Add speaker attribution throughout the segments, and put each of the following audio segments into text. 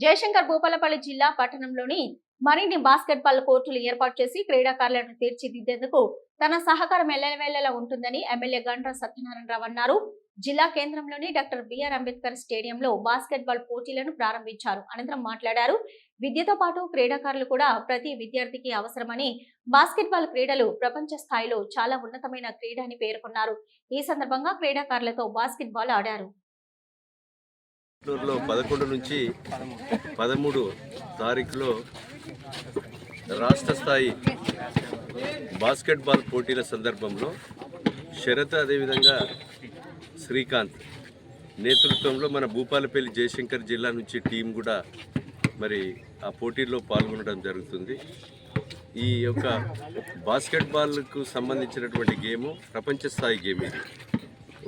Speaker 1: జయశంకర్ భూపాలపల్లి జిల్లా పట్టణంలోని మరిన్ని బాస్కెట్బాల్ కోర్టులు ఏర్పాటు చేసి క్రీడాకారులను తీర్చిదిద్దేందుకు తన సహకారం ఎల్లవేళలా ఉంటుందని ఎమ్మెల్యే గంట్ర సత్యనారాయణరావు అన్నారు. జిల్లా కేంద్రంలోని డాక్టర్ బిఆర్ అంబేద్కర్ స్టేడియంలో బాస్కెట్బాల్ పోటీలను ప్రారంభించారు. అనంతరం మాట్లాడారు. విద్యతో పాటు క్రీడాకారులు కూడా ప్రతి విద్యార్థికి అవసరమని, బాస్కెట్బాల్ క్రీడలు ప్రపంచ స్థాయిలో చాలా ఉన్నతమైన క్రీడ అని పేర్కొన్నారు. ఈ సందర్భంగా క్రీడాకారులతో బాస్కెట్బాల్ ఆడారు.
Speaker 2: 11 నుంచి 13 తారీఖులో రాష్ట్ర స్థాయి బాస్కెట్బాల్ పోటీల సందర్భంలో శరత్ అదేవిధంగా శ్రీకాంత్ నేతృత్వంలో మన భూపాలపల్లి జయశంకర్ జిల్లా నుంచి టీం కూడా మరి ఆ పోటీల్లో పాల్గొనడం జరుగుతుంది. ఈ యొక్క బాస్కెట్బాల్కు సంబంధించినటువంటి గేము ప్రపంచ స్థాయి గేమ్. ఇది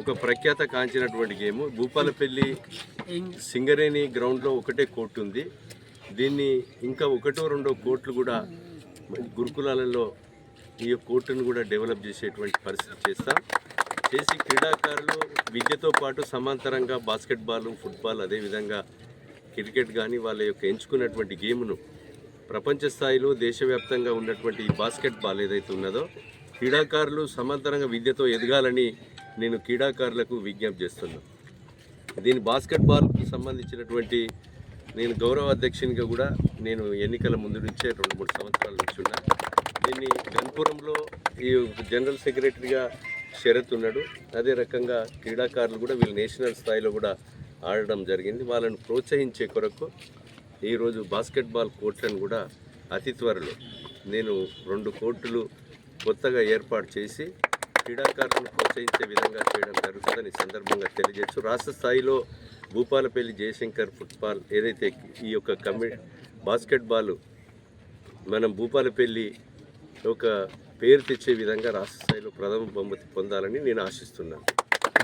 Speaker 2: ఒక ప్రఖ్యాత కాంచినటువంటి గేము. భూపాలపల్లి సింగరేణి గ్రౌండ్లో ఒకటే కోర్టు ఉంది. దీన్ని ఇంకా 1-2 కోర్టులు కూడా గురుకులాలలో ఈ కోర్టును కూడా డెవలప్ చేసేటువంటి పరిస్థితి చేసి క్రీడాకారులు విద్యతో పాటు సమాంతరంగా బాస్కెట్బాల్, ఫుట్బాల్, అదేవిధంగా క్రికెట్ కానీ వాళ్ళ యొక్క ఎంచుకున్నటువంటి గేమ్ను ప్రపంచ స్థాయిలో దేశవ్యాప్తంగా ఉన్నటువంటి ఈ బాస్కెట్బాల్ ఏదైతే ఉన్నదో క్రీడాకారులు సమాంతరంగా విద్యతో ఎదగాలని నేను క్రీడాకారులకు విజ్ఞప్తి చేస్తున్నాను. దీని బాస్కెట్బాల్కి సంబంధించినటువంటి నేను గౌరవ అధ్యక్షునిగా కూడా నేను ఎన్నికల ముందు నుంచే 2-3 సంవత్సరాల నుంచి ఉన్నా. దీన్ని గన్పురంలో ఈ జనరల్ సెక్రటరీగా శరత్ ఉన్నాడు. అదే రకంగా క్రీడాకారులు కూడా వీళ్ళు నేషనల్ స్థాయిలో కూడా ఆడడం జరిగింది. వాళ్ళను ప్రోత్సహించే కొరకు ఈరోజు బాస్కెట్బాల్ కోర్టులను కూడా అతి త్వరలో నేను 2 కోర్టులు కొత్తగా ఏర్పాటు చేసి క్రీడాకారులను ప్రోత్సహించే విధంగా చేయడం జరుగుతుందని సందర్భంగా తెలియజేస్తూ రాష్ట్ర స్థాయిలో భూపాలపల్లి జయశంకర్ ఫుట్బాల్ ఏదైతే ఈ యొక్క బాస్కెట్బాల్ మనం భూపాలపల్లి ఒక పేరు తెచ్చే విధంగా రాష్ట్ర స్థాయిలో ప్రథమ బహుమతి పొందాలని నేను ఆశిస్తున్నాను.